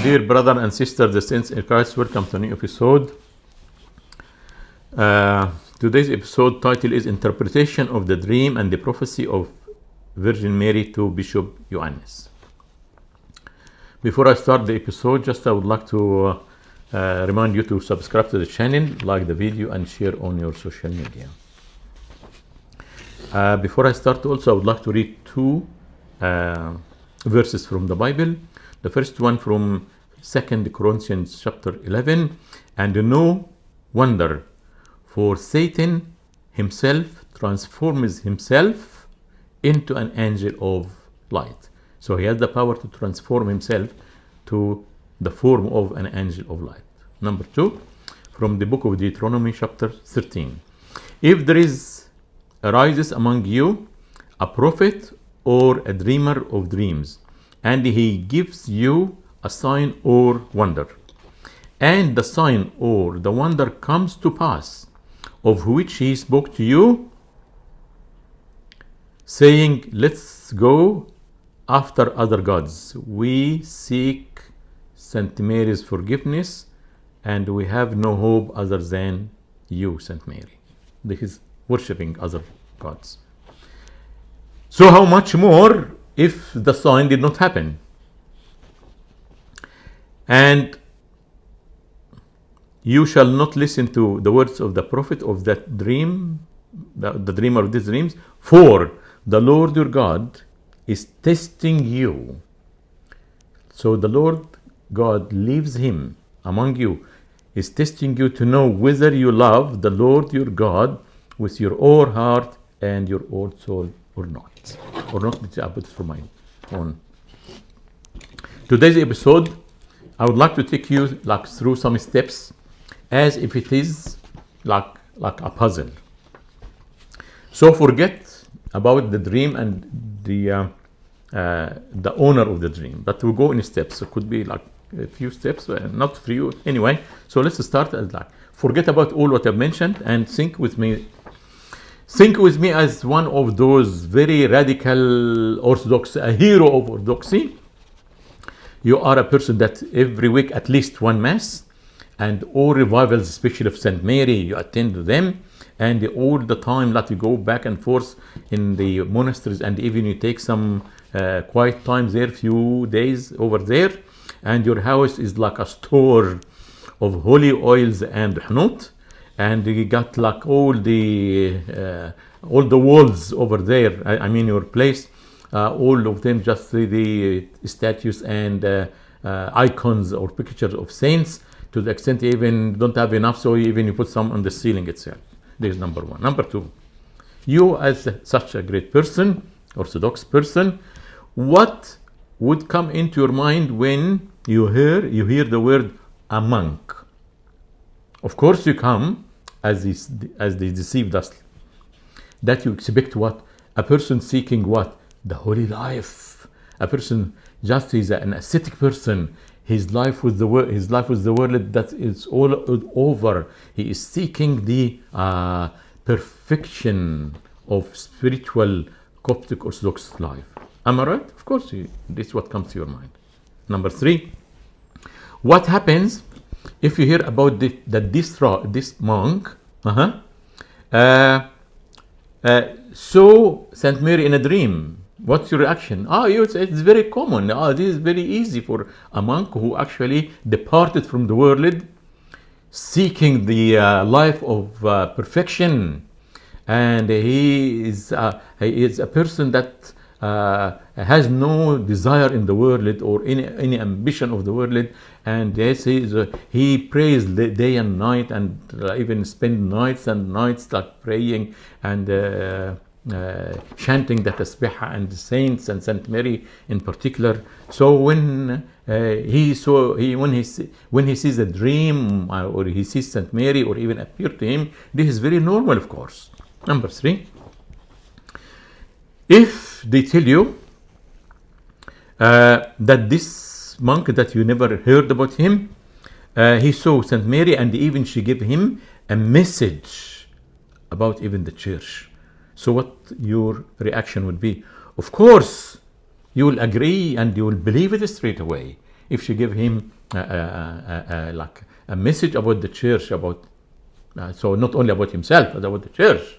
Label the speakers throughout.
Speaker 1: Dear brother and sister, the saints in Christ, welcome to a new episode. Today's episode title is Interpretation of the Dream and the Prophecy of Virgin Mary to Bishop Ioannis. Before I start the episode, I would like to remind you to subscribe to the channel, like the video, and share on your social media. Before I start also, I would like to read two verses from the Bible. The first one from 2 Corinthians chapter 11. And no wonder, for Satan himself transforms himself into an angel of light. So he has the power to transform himself to the form of an angel of light. Number 2, from the book of Deuteronomy chapter 13. If there arises among you a prophet or a dreamer of dreams, and he gives you a sign or wonder, and the sign or the wonder comes to pass, of which he spoke to you, saying, let's go after other gods. We seek Saint Mary's forgiveness, and we have no hope other than you, Saint Mary. This is worshipping other gods. So how much more if the sign did not happen? And you shall not listen to the words of the prophet of that dream, the dreamer of these dreams, for the Lord your God is testing you. So the Lord God leaves him among you, is testing you to know whether you love the Lord your God with your whole heart and your whole soul or not. Or not, I put it for my own. Today's episode, I would like to take you through some steps as if it is like a puzzle. So forget about the dream and the owner of the dream, but we'll go in steps. It could be like a few steps, not few anyway. So let's start as forget about all what I've mentioned and think with me as one of those very radical Orthodox, a hero of Orthodoxy. You are a person that every week at least one mass, and all revivals, especially of Saint Mary, you attend to them, and all the time that you go back and forth in the monasteries, and even you take some quiet time there, few days over there, and your house is like a store of holy oils and hnut, and you got like all the walls over there. I mean your place, all of them just the statues and icons or pictures of saints, to the extent you even don't have enough, so even you put some on the ceiling itself. This is number one. Number two, you as such a great person, Orthodox person, what would come into your mind when you hear the word a monk? Of course you come, as they deceived us, that you expect what? A person seeking what? The holy life. A person just is an ascetic person. His life with the world, that is all over. He is seeking the perfection of spiritual Coptic Orthodox life. Am I right? Of course, this is what comes to your mind. Number 3, what happens if you hear about this monk saw Saint Mary in a dream? What's your reaction? It's very common. This is very easy for a monk who actually departed from the world, seeking the life of perfection, and he is a person that has no desire in the world or any ambition of the world, and yes, he prays day and night, and even spend nights and nights like praying and chanting the tasbih and the saints and Saint Mary in particular. So when he sees a dream or he sees Saint Mary or even appear to him, this is very normal, of course. Number 3, if they tell you that this monk that you never heard about him, he saw Saint Mary, and even she gave him a message about even the church. So what your reaction would be? Of course, you will agree and you will believe it straight away. if she gave him like a message about the church, about so not only about himself but about the church,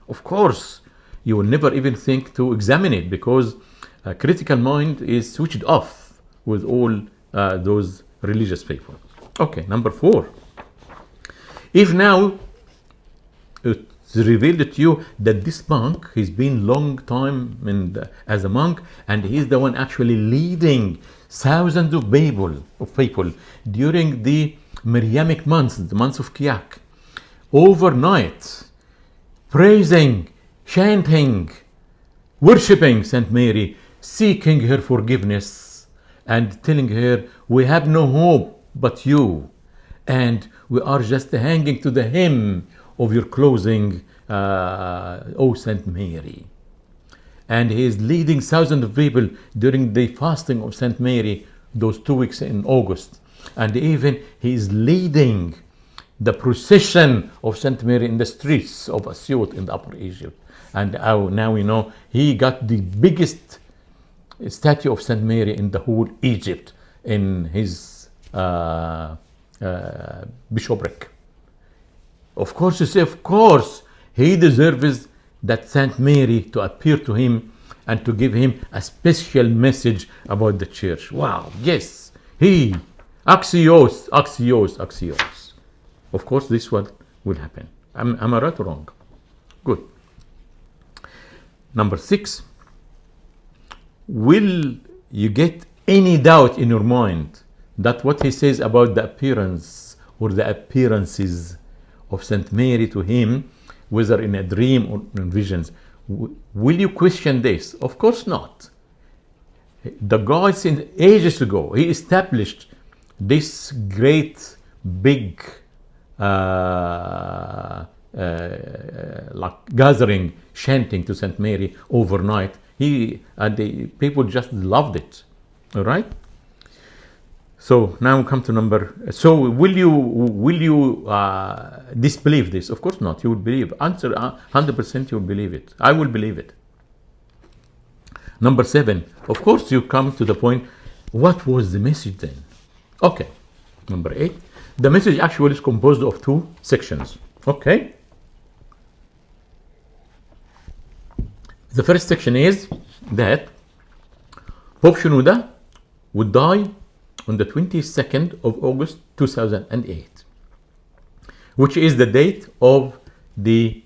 Speaker 1: of course you will never even think to examine it, because a critical mind is switched off with all those religious people. Okay, number 4. If now it's revealed to you that this monk, he's been long time as a monk, and he's the one actually leading thousands of people during the Mariamic months, the months of Kiak, overnight, praising, chanting, worshipping Saint Mary, seeking her forgiveness, and telling her, we have no hope but you, and we are just hanging to the hem of your clothing, O Saint Mary. And he is leading thousands of people during the fasting of Saint Mary, those 2 weeks in August. And even he is leading the procession of Saint Mary in the streets of Asyut in the Upper Egypt. And now we know he got the biggest statue of Saint Mary in the whole Egypt in his bishopric. Of course, you say, of course, he deserves that Saint Mary to appear to him and to give him a special message about the church. Wow, yes, he, Axios. Of course, this what will happen. Am I right or wrong? Good. Number 6, will you get any doubt in your mind that what he says about the appearance or the appearances of Saint Mary to him, whether in a dream or in visions, will you question this? Of course not. The God, since ages ago, he established this great big like gathering, chanting to Saint Mary overnight. And the people just loved it. All right. So now we come to number. So will you disbelieve this? Of course not. You will believe. Answer 100%. You will believe it. I will believe it. Number 7. Of course, you come to the point. What was the message then? Okay. Number 8. The message actually is composed of 2 sections. Okay. The first section is that Pope Shenouda would die on the 22nd of August 2008, which is the date of the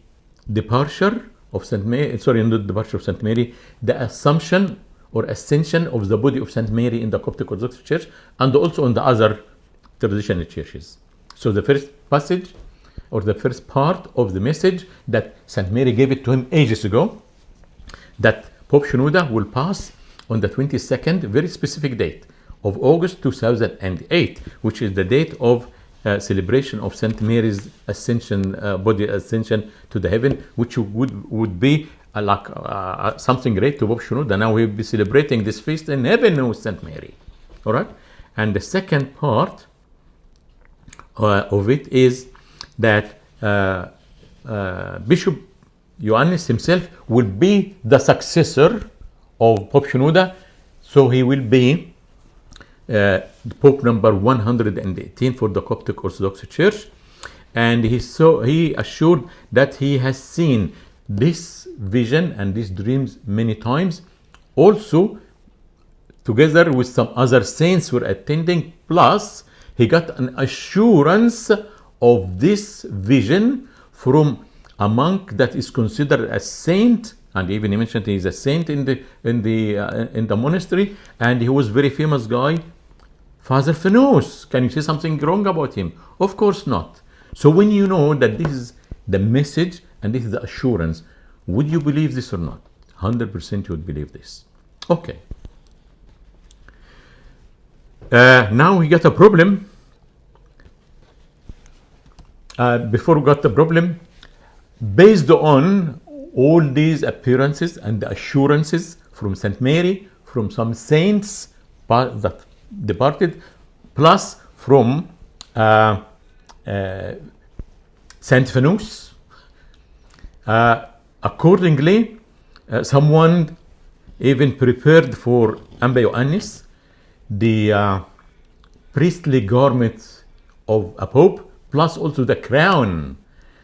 Speaker 1: departure of Saint Mary, not the departure of Saint Mary, the assumption or ascension of the body of Saint Mary in the Coptic Orthodox Church and also in the other traditional churches. So the first passage or the first part of the message that Saint Mary gave it to him ages ago, that Pope Shenouda will pass on the 22nd, very specific date of August 2008, which is the date of celebration of Saint Mary's ascension, body ascension to the heaven, which would be like something great to Pope Shenouda. Now we'll be celebrating this feast in heaven with Saint Mary. All right. And the second part of it is that Bishop Ioannis himself will be the successor of Pope Shenouda, so he will be Pope number 118 for the Coptic Orthodox Church, and he assured that he has seen this vision and these dreams many times, also together with some other saints who were attending, plus he got an assurance of this vision from a monk that is considered a saint, and even he mentioned he is a saint in the monastery, and he was very famous guy, Father Fenous. Can you say something wrong about him? Of course not. So when you know that this is the message and this is the assurance, would you believe this or not? 100% you would believe this. Okay. Now we got a problem. Before we got the problem, based on all these appearances and the assurances from Saint Mary, from some saints that departed, plus from Saint Fenous, accordingly, someone even prepared for Amba Ioannis the priestly garments of a pope, plus also the crown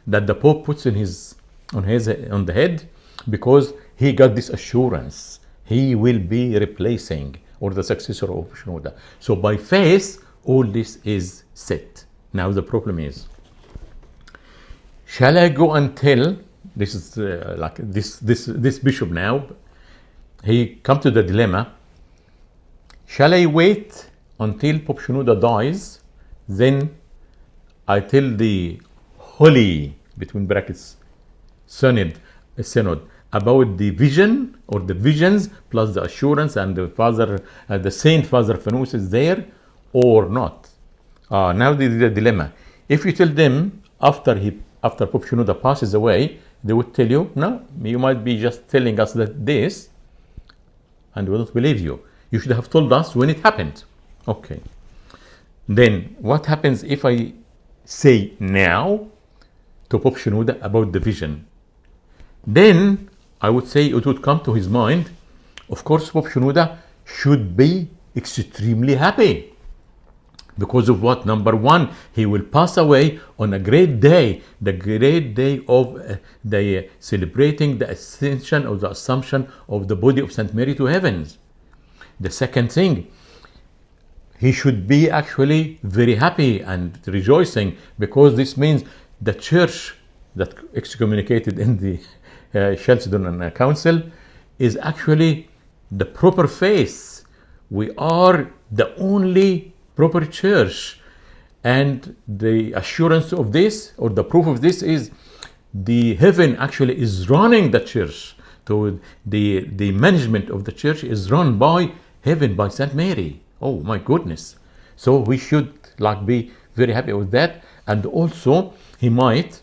Speaker 1: that the pope puts on the head, because he got this assurance he will be replacing or the successor of Shenouda. So by faith, all this is set. Now the problem is, shall I go and tell? This is like this bishop now. He come to the dilemma. Shall I wait until Pope Shenouda dies, then I tell the holy, between brackets, synod about the vision or the visions plus the assurance, and the Saint Father Fanous is there or not? Now the dilemma. If you tell them after Pope Shenouda passes away, they would tell you, no, you might be just telling us that this, and we don't believe you. You should have told us when it happened. Okay. Then what happens if I say now to Pope Shenouda about the vision? Then I would say it would come to his mind, of course, Pope Shenouda should be extremely happy. Because of what? Number one, he will pass away on a great day, the great day of the celebrating the ascension or the assumption of the body of Saint Mary to heavens. The second thing, he should be actually very happy and rejoicing, because this means the church that excommunicated in the Chalcedon Council is actually the proper faith. We are the only proper church, and the assurance of this, or the proof of this, is the heaven actually is running the church. So the management of the church is run by heaven, by Saint Mary. Oh my goodness. So we should be very happy with that. And also he might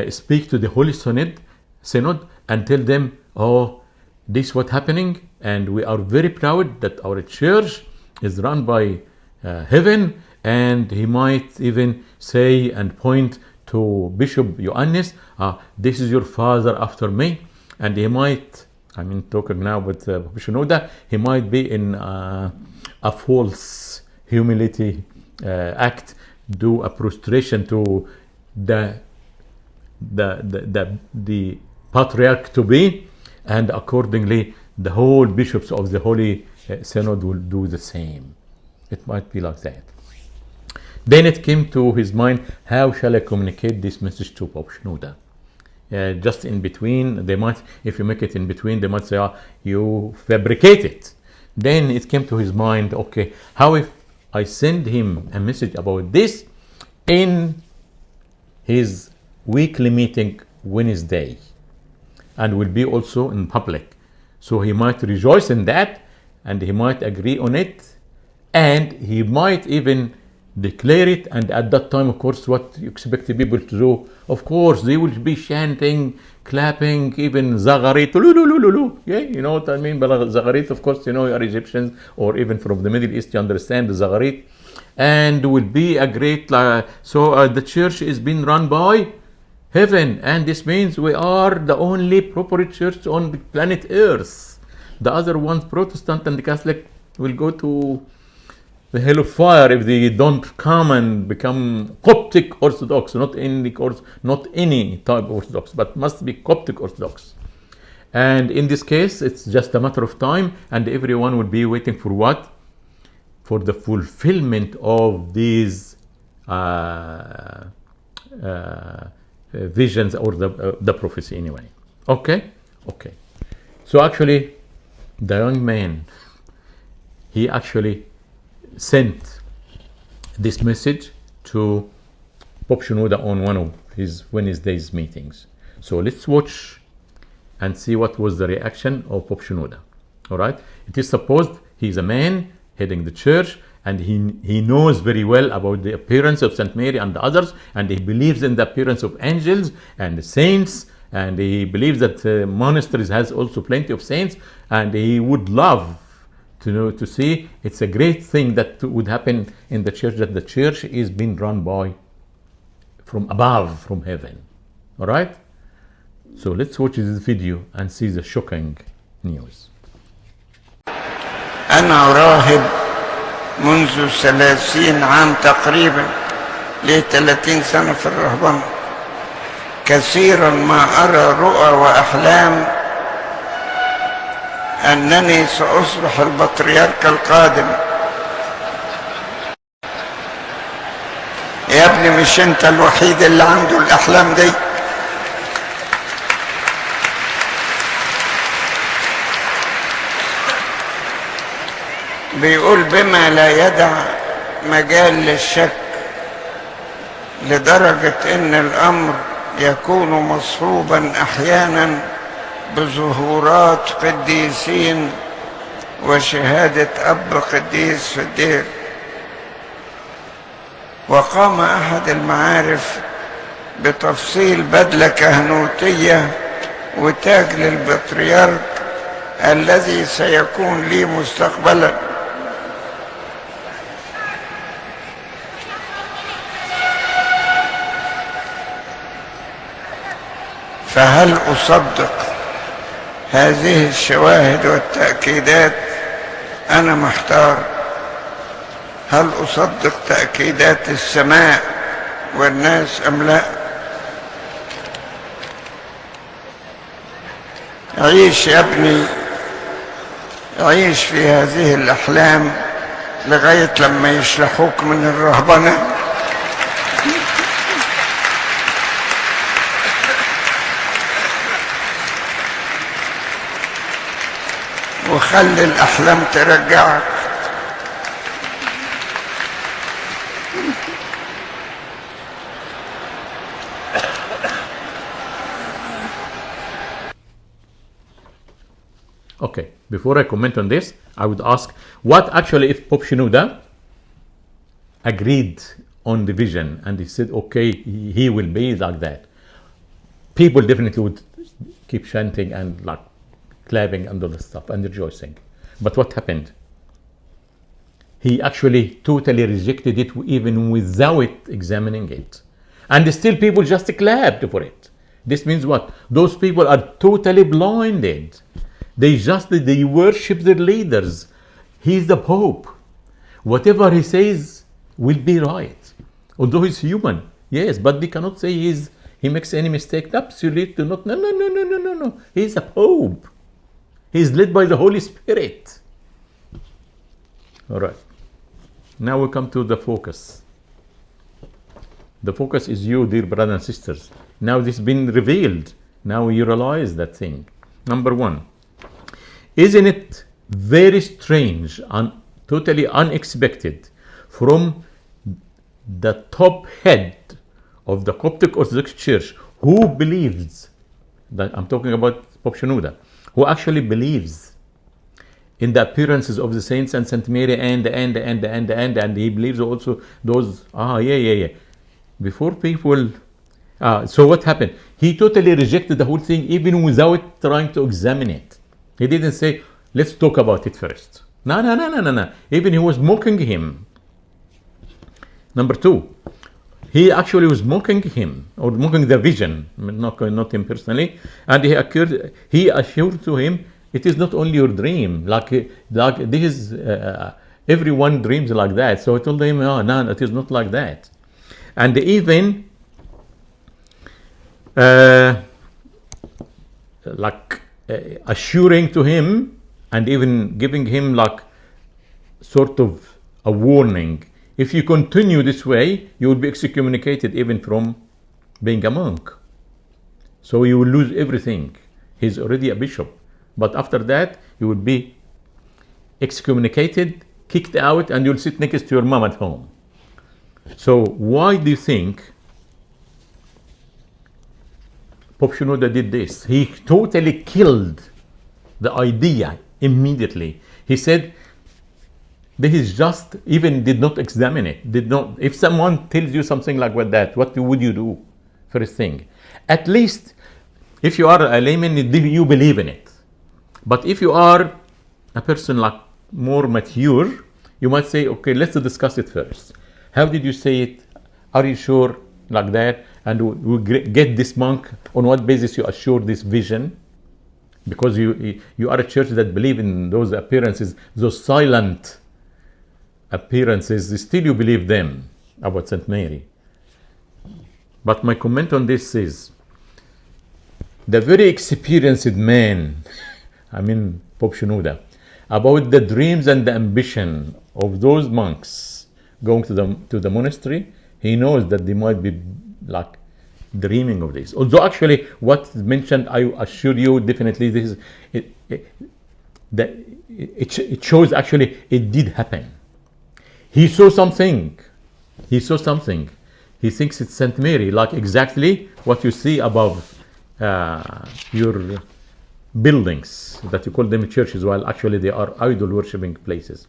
Speaker 1: speak to the Holy Synod and tell them, oh, this is what's happening, and we are very proud that our church is run by heaven. And he might even say and point to Bishop Ioannis, this is your father after me. And he might, talking now with Pope Shenouda, he might be in a false humility act, do a prostration to the patriarch to be, and accordingly the whole bishops of the Holy Synod will do the same. It might be like that. Then it came to his mind, how shall I communicate this message to Pope Shenouda? Just in between, they might, if you make it in between, they might say, you fabricate it. Then it came to his mind, okay, how if I send him a message about this in his weekly meeting Wednesday, and will be also in public. So he might rejoice in that, and he might agree on it, and he might even declare it. And at that time, of course, what you expect the people to do? Of course, they will be chanting, clapping, even Zagharit, yeah, you know what I mean by Zagharit. Of course, you are Egyptians, or even from the Middle East, you understand the Zagharit, and will be a great. So the church is being run by heaven, and this means we are the only proper church on the planet Earth. The other ones, Protestant and the Catholic, will go to the hell of fire if they don't come and become Coptic Orthodox, not any type of Orthodox, but must be Coptic Orthodox. And in this case, it's just a matter of time, and everyone will be waiting for what? For the fulfillment of these visions, or the prophecy anyway. Okay. So actually, the young man, he actually sent this message to Pope Shenouda on one of his Wednesday's meetings. So let's watch and see what was the reaction of Pope Shenouda. All right. It is supposed he's a man heading the church, and he knows very well about the appearance of Saint Mary and the others, and he believes in the appearance of angels and the saints, and he believes that monasteries has also plenty of saints, and he would love to see. It's a great thing that would happen in the church, that the church is being run by from above, from heaven. All right. So let's watch this video and see the shocking news.
Speaker 2: أنا راهب منذ 30 عام تقريبا، لي 30 سنة في الرهبنة. كثيرا ما أرى رؤى وأحلام أنني سأصبح البطريرك القادم. يا ابني مش أنت الوحيد اللي عنده الأحلام دي. بيقول بما لا يدع مجال للشك، لدرجة ان الامر يكون مصحوبا احيانا بظهورات قديسين وشهادة اب قديس في الدير. وقام احد المعارف بتفصيل بدلة كهنوتية وتاج للبطريرك الذي سيكون لي مستقبلا. فهل أصدق هذه الشواهد والتأكيدات؟ أنا محتار. هل أصدق تأكيدات السماء والناس أم لا؟ عيش يا ابني، عيش في هذه الأحلام لغاية لما يشلحوك من الرهبنة. وخلي الأحلام ترجعك.
Speaker 1: Okay, before I comment on this, I would ask, what actually if Pope Shenouda agreed on the vision and he said, okay, he will be like that, people definitely would keep chanting and like clapping and all this stuff and rejoicing. But what happened? He actually totally rejected it even without examining it. And still people just clapped for it. This means what? Those people are totally blinded. They worship their leaders. He's the Pope. Whatever he says will be right. Although he's human, yes, but they cannot say he makes any mistake. Absolutely not. No. He's a Pope. He's led by the Holy Spirit. All right. Now we come to the focus. The focus is you, dear brothers and sisters. Now this has been revealed. Now you realize that thing. Number one, isn't it very strange and totally unexpected from the top head of the Coptic Orthodox Church, who believes, that I'm talking about Pope Shenouda, who actually believes in the appearances of the saints and Saint Mary and he believes also those, before people, so what happened? He totally rejected the whole thing even without trying to examine it. He didn't say, let's talk about it first. No. Even he was mocking him. Number two, he actually was mocking him, or mocking the vision, not him personally. And he assured to him, it is not only your dream. Like this is, everyone dreams like that. So I told him, no, it is not like that. And even, assuring to him and even giving him like sort of a warning. If you continue this way, you will be excommunicated even from being a monk. So you will lose everything. He's already a bishop. But after that, you will be excommunicated, kicked out, and you'll sit next to your mom at home. So why do you think Pope Shenouda did this? He totally killed the idea immediately. He said, this is just, even did not examine it. If someone tells you something like that, what would you do? First thing, at least if you are a layman, you believe in it. But if you are a person like more mature, you might say, okay, let's discuss it first. How did you say it? Are you sure like that? And we get this monk, on what basis you assure this vision? Because you are a church that believe in those appearances, those silent appearances, still you believe them about St. Mary. But my comment on this is, the very experienced man, I mean Pope Shenouda, about the dreams and the ambition of those monks going to the monastery, he knows that they might be like dreaming of this. Although actually what's mentioned, I assure you, definitely this is, it shows actually it did happen. He saw something. He saw something. He thinks it's St. Mary, like exactly what you see above your buildings that you call them churches, while actually they are idol worshipping places.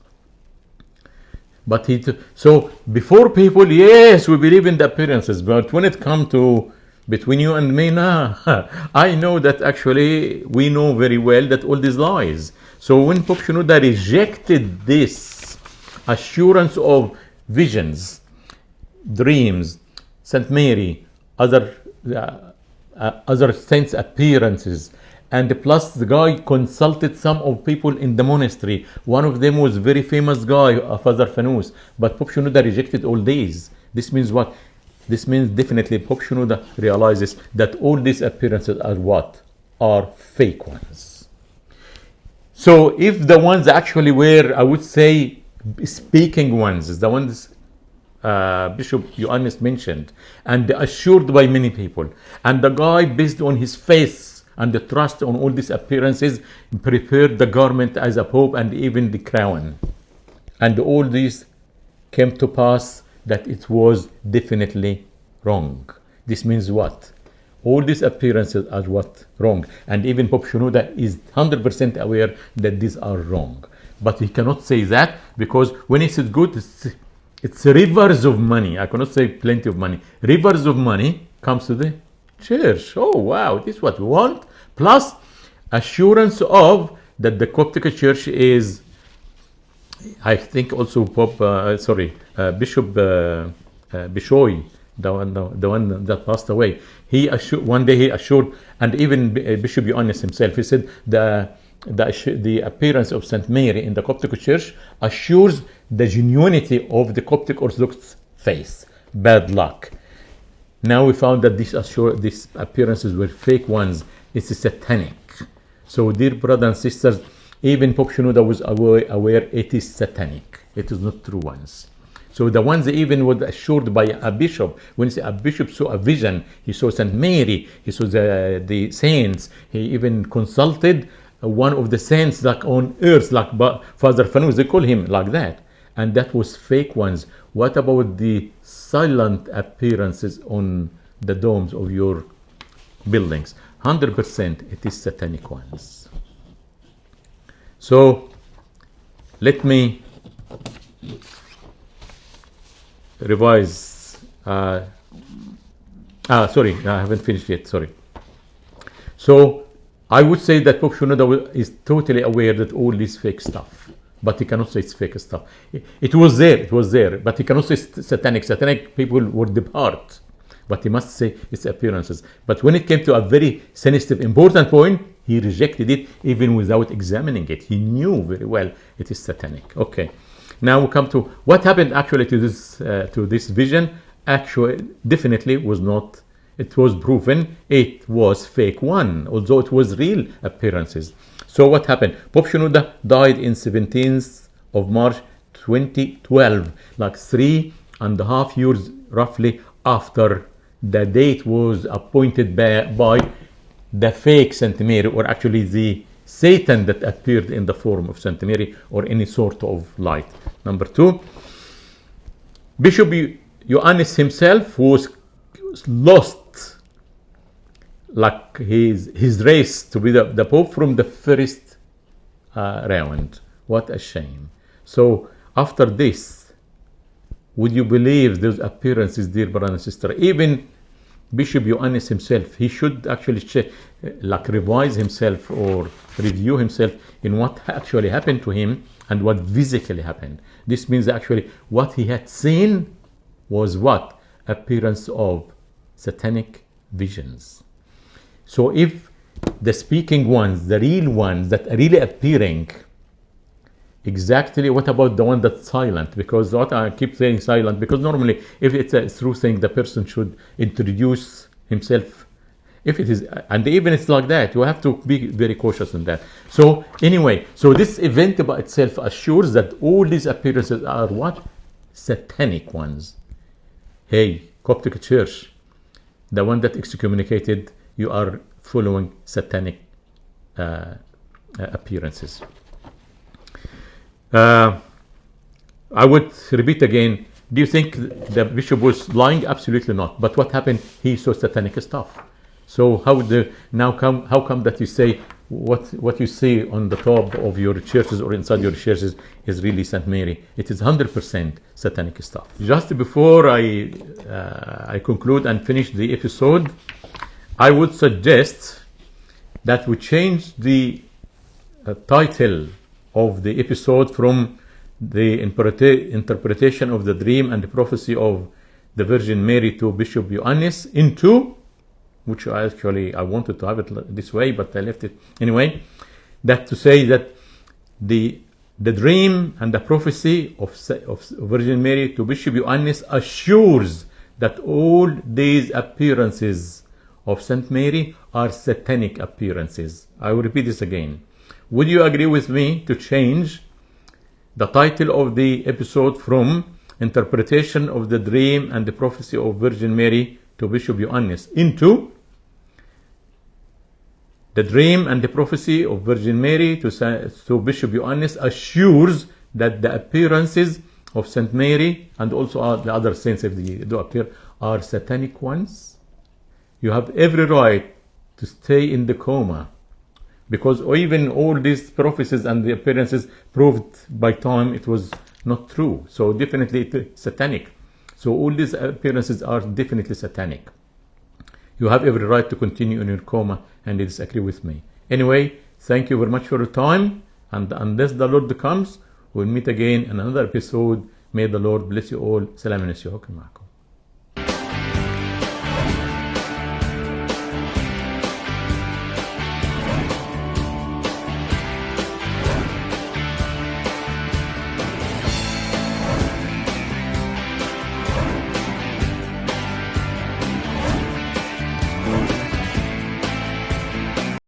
Speaker 1: But so before people, yes, we believe in the appearances, but when it comes to between you and me, nah, I know that actually we know very well that all these lies. So when Pope Shenouda rejected this assurance of visions, dreams, St. Mary, other saints' appearances, and plus the guy consulted some of people in the monastery. One of them was very famous guy, Father Fanous. But Pope Shenouda rejected all these. This means what? This means definitely Pope Shenouda realizes that all these appearances are what? Are fake ones. So if the ones actually were, I would say, speaking ones, the ones Bishop Ioannis mentioned, and assured by many people, and the guy, based on his faith and the trust on all these appearances, prepared the garment as a pope and even the crown, and all these came to pass that it was definitely wrong. This means what? All these appearances are what? Wrong. And even Pope Shenouda is 100% aware that these are wrong. But he cannot say that, because when he says good, it's rivers of money. I cannot say plenty of money. Rivers of money comes to the church. Oh wow, this is what we want. Plus assurance of that the Coptic Church is, I think also Bishop Bishoy, the one that passed away. One day he assured, and even Bishop Ioannis himself, he said the appearance of St. Mary in the Coptic Church assures the genuinity of the Coptic Orthodox faith. Bad luck. Now we found that these appearances were fake ones. It's satanic. So dear brothers and sisters, even Pope Shenouda was aware it is satanic. It is not true ones. So the ones even were assured by a bishop. When a bishop saw a vision, he saw St. Mary, he saw the saints, he even consulted one of the saints like on earth, like Father Fanous, they call him like that. And that was fake ones. What about the silent appearances on the domes of your buildings? 100% it is satanic ones. So let me revise. Sorry, I haven't finished yet. Sorry. So I would say that Pope Shenouda is totally aware that all this fake stuff, but he cannot say it's fake stuff. It was there, but he cannot say satanic. Satanic people would depart, but he must say its appearances. But when it came to a very sensitive, important point, he rejected it even without examining it. He knew very well it is satanic. Okay, now we come to what happened actually to this vision. Actually, definitely was not. It was proven it was fake one, although it was real appearances. So what happened? Pope Shenouda died in 17th of March 2012, like 3.5 years roughly after the date was appointed by the fake Saint Mary, or actually the Satan that appeared in the form of Saint Mary or any sort of light. Number 2, Bishop Ioannis himself was lost, like his race to be the Pope from the first round. What a shame. So after this, would you believe those appearances, dear brother and sister? Even Bishop Ioannis himself, he should actually revise himself or review himself in what actually happened to him and what physically happened. This means actually what he had seen was what? Appearance of satanic visions. So if the speaking ones, the real ones that are really appearing, Exactly. What about the one that's silent? Because what I keep saying silent, because normally if it's a true thing, the person should introduce himself. If it is, and even it's like that, you have to be very cautious in that. So anyway, so this event by itself assures that all these appearances are what? Satanic ones. Hey, Coptic Church, the one that excommunicated, you are following satanic appearances. I would repeat again, do you think the bishop was lying? Absolutely not. But what happened? He saw satanic stuff. So how come that you say what you see on the top of your churches or inside your churches is really Saint Mary? It is 100% satanic stuff. Just before I conclude and finish the episode, I would suggest that we change the title of the episode from the interpretation of the dream and the prophecy of the Virgin Mary to Bishop Ioannis into, which I wanted to have it this way, but I left it anyway, that to say that the dream and the prophecy of Virgin Mary to Bishop Ioannis assures that all these appearances of Saint Mary are satanic appearances. I will repeat this again. Would you agree with me to change the title of the episode from Interpretation of the Dream and the Prophecy of Virgin Mary to Bishop Ioannis into the Dream and the Prophecy of Virgin Mary to Bishop Ioannis assures that the appearances of Saint Mary and also the other saints, if they do appear, are satanic ones? You have every right to stay in the coma, because even all these prophecies and the appearances proved by time it was not true. So definitely it's satanic. So all these appearances are definitely satanic. You have every right to continue in your coma and disagree with me. Anyway, thank you very much for your time. And unless the Lord comes, we'll meet again in another episode. May the Lord bless you all. Salam alaikum.